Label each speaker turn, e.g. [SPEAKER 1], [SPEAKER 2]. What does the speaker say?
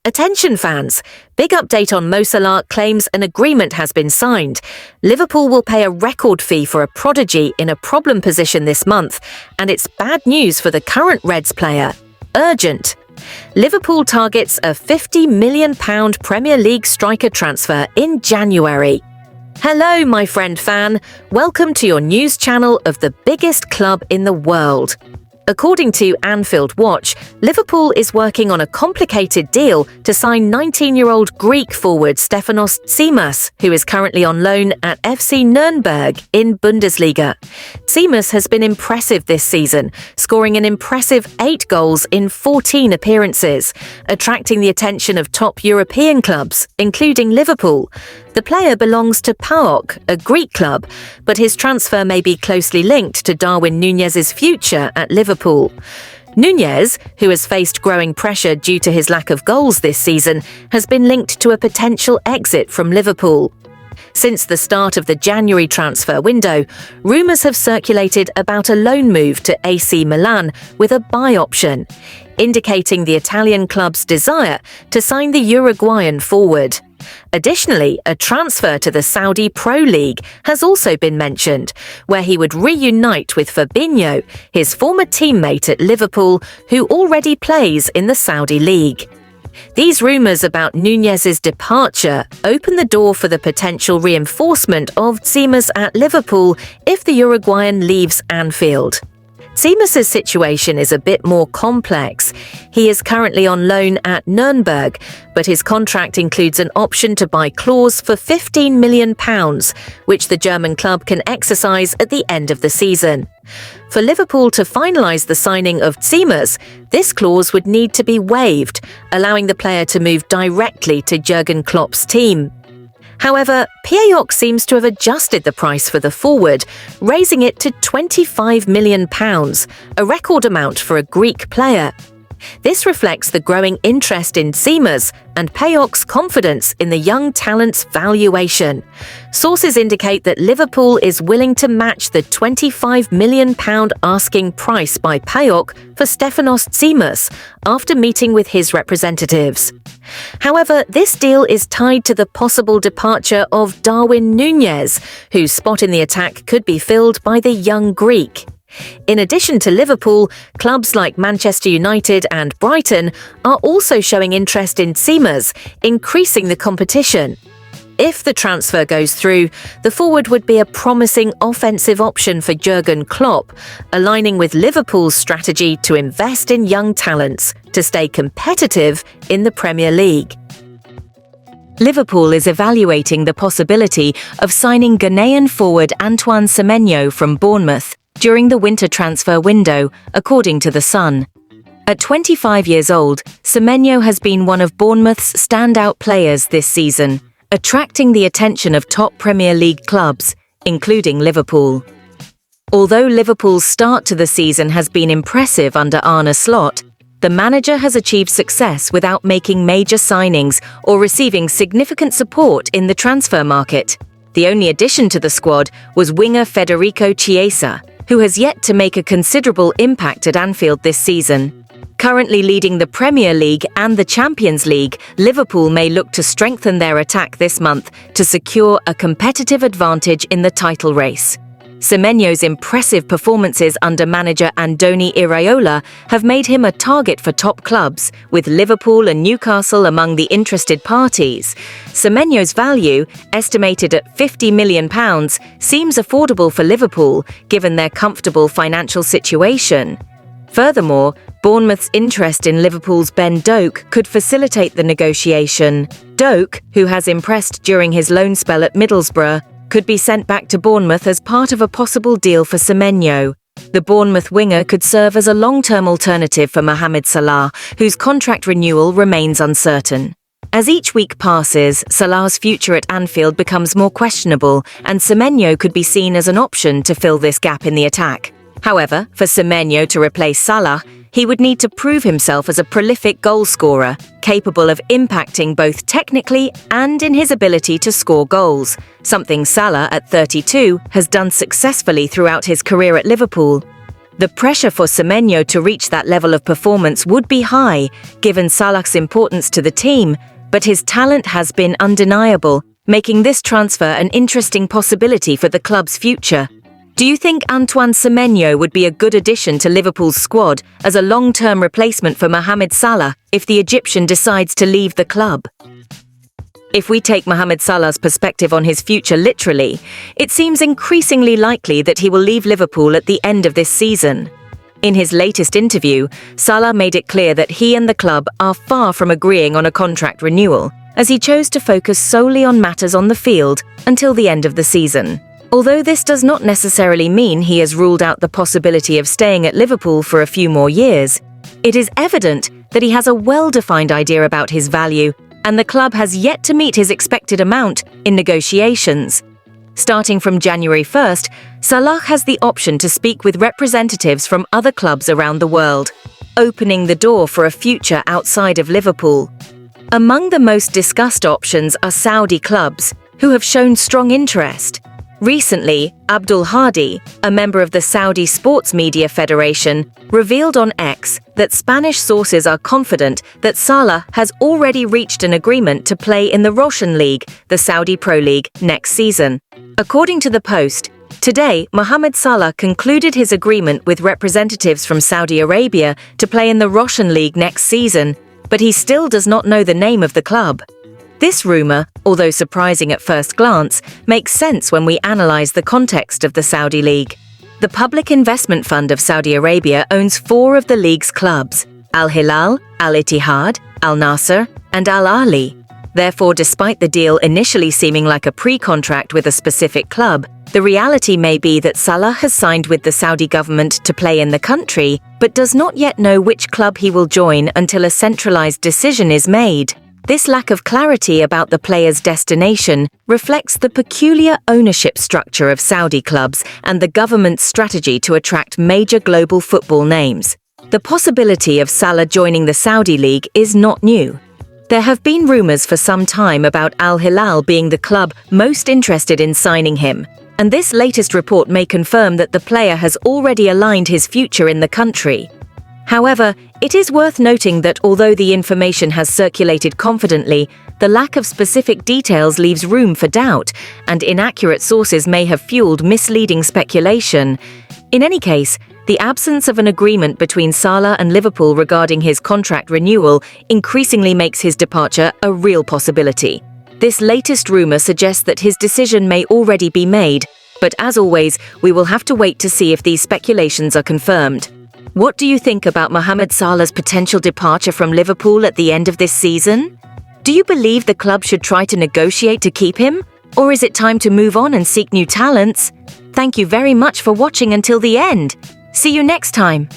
[SPEAKER 1] Attention fans, big update on Mo Salah claims an agreement has been signed. Liverpool will pay a record fee for a prodigy in a problem position this month, and it's bad news for the current Reds player. Urgent. Liverpool targets a £50 million Premier League striker transfer in January. Hello, my friend fan. Welcome to your news channel of the biggest club in the world. According to Anfield Watch, Liverpool is working on a complicated deal to sign 19-year-old Greek forward Stefanos Seamus, who is currently on loan at FC Nuremberg in Bundesliga. Seamus has been impressive this season, scoring an impressive 8 goals in 14 appearances, attracting the attention of top European clubs, including Liverpool. The player belongs to PAOK, a Greek club, but his transfer may be closely linked to Darwin Nunez's future at Liverpool. Nunez, who has faced growing pressure due to his lack of goals this season, has been linked to a potential exit from Liverpool. Since the start of the January transfer window, rumours have circulated about a loan move to AC Milan with a buy option, indicating the Italian club's desire to sign the Uruguayan forward. Additionally, a transfer to the Saudi Pro League has also been mentioned, where he would reunite with Fabrizio, his former teammate at Liverpool, who already plays in the Saudi League. These rumours about Nunez's departure open the door for the potential reinforcement of Seamus at Liverpool if the Uruguayan leaves Anfield. Seamus' situation is a bit more complex. He is currently on loan at Nuremberg, but his contract includes an option to buy clause for £15 million, which the German club can exercise at the end of the season. For Liverpool to finalise the signing of Seamus, this clause would need to be waived, allowing the player to move directly to Jurgen Klopp's team. However, PAOK seems to have adjusted the price for the forward, raising it to £25 million, a record amount for a Greek player. This reflects the growing interest in Seamus and PAOK's confidence in the young talent's valuation. Sources indicate that Liverpool is willing to match the £25 million asking price by PAOK for Stefanos Seamus after meeting with his representatives. However, this deal is tied to the possible departure of Darwin Nunez, whose spot in the attack could be filled by the young Greek. In addition to Liverpool, clubs like Manchester United and Brighton are also showing interest in Seamus, increasing the competition. If the transfer goes through, the forward would be a promising offensive option for Jurgen Klopp, aligning with Liverpool's strategy to invest in young talents to stay competitive in the Premier League.
[SPEAKER 2] Liverpool is evaluating the possibility of signing Ghanaian forward Antoine Semenyo from Bournemouth during the winter transfer window, according to The Sun. At 25 years old, Semenyo has been one of Bournemouth's standout players this season, attracting the attention of top Premier League clubs, including Liverpool. Although Liverpool's start to the season has been impressive under Arne Slot, the manager has achieved success without making major signings or receiving significant support in the transfer market. The only addition to the squad was winger Federico Chiesa, who has yet to make a considerable impact at Anfield this season. Currently leading the Premier League and the Champions League, Liverpool may look to strengthen their attack this month to secure a competitive advantage in the title race. Semenyo's impressive performances under manager Andoni Iraola have made him a target for top clubs, with Liverpool and Newcastle among the interested parties. Semenyo's value, estimated at £50 million, seems affordable for Liverpool, given their comfortable financial situation. Furthermore, Bournemouth's interest in Liverpool's Ben Doak could facilitate the negotiation. Doak, who has impressed during his loan spell at Middlesbrough, could be sent back to Bournemouth as part of a possible deal for Semenyo. The Bournemouth winger could serve as a long-term alternative for Mohamed Salah, whose contract renewal remains uncertain. As each week passes, Salah's future at Anfield becomes more questionable, and Semenyo could be seen as an option to fill this gap in the attack. However, for Semenyo to replace Salah, he would need to prove himself as a prolific goal scorer, capable of impacting both technically and in his ability to score goals, something Salah, at 32, has done successfully throughout his career at Liverpool. The pressure for Semenyo to reach that level of performance would be high, given Salah's importance to the team, but his talent has been undeniable, making this transfer an interesting possibility for the club's future. Do you think Antoine Semenyo would be a good addition to Liverpool's squad as a long-term replacement for Mohamed Salah if the Egyptian decides to leave the club? If we take Mohamed Salah's perspective on his future literally, it seems increasingly likely that he will leave Liverpool at the end of this season. In his latest interview, Salah made it clear that he and the club are far from agreeing on a contract renewal, as he chose to focus solely on matters on the field until the end of the season. Although this does not necessarily mean he has ruled out the possibility of staying at Liverpool for a few more years, it is evident that he has a well-defined idea about his value, and the club has yet to meet his expected amount in negotiations. Starting from January 1st, Salah has the option to speak with representatives from other clubs around the world, opening the door for a future outside of Liverpool. Among the most discussed options are Saudi clubs, who have shown strong interest. Recently, Abdul Hadi, a member of the Saudi Sports Media Federation, revealed on X that Spanish sources are confident that Salah has already reached an agreement to play in the Russian League, the Saudi Pro League, next season. According to the Post, today Mohamed Salah concluded his agreement with representatives from Saudi Arabia to play in the Russian League next season, but he still does not know the name of the club. This rumor, although surprising at first glance, makes sense when we analyze the context of the Saudi League. The Public Investment Fund of Saudi Arabia owns 4 of the league's clubs: Al Hilal, Al Ittihad, Al Nasser, and Al Ahly. Therefore, despite the deal initially seeming like a pre-contract with a specific club, the reality may be that Salah has signed with the Saudi government to play in the country, but does not yet know which club he will join until a centralized decision is made. This lack of clarity about the player's destination reflects the peculiar ownership structure of Saudi clubs and the government's strategy to attract major global football names. The possibility of Salah joining the Saudi League is not new. There have been rumors for some time about Al Hilal being the club most interested in signing him, and this latest report may confirm that the player has already aligned his future in the country. However, it is worth noting that although the information has circulated confidently, the lack of specific details leaves room for doubt, and inaccurate sources may have fueled misleading speculation. In any case, the absence of an agreement between Salah and Liverpool regarding his contract renewal increasingly makes his departure a real possibility. This latest rumor suggests that his decision may already be made, but as always, we will have to wait to see if these speculations are confirmed. What do you think about Mohamed Salah's potential departure from Liverpool at the end of this season? Do you believe the club should try to negotiate to keep him? Or is it time to move on and seek new talents? Thank you very much for watching until the end. See you next time.